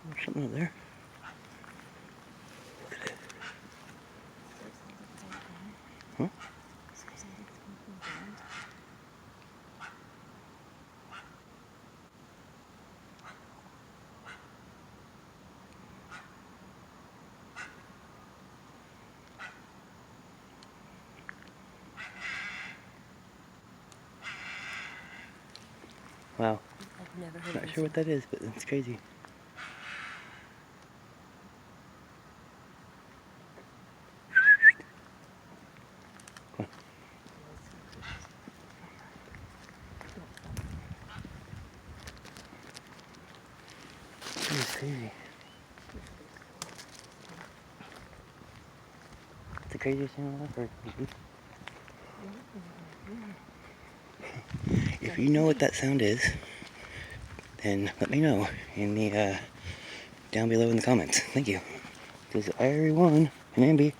There's something up there. Huh? Wow. I've never heard Not this sure what that is, but it's crazy. It's crazy. It's the craziest thing I've ever heard. If you know what that sound is, then let me know in the down below in the comments. Thank you. This is Irie1 and Amby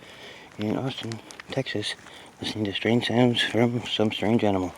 in Austin, Texas, listening to strange sounds from some strange animal.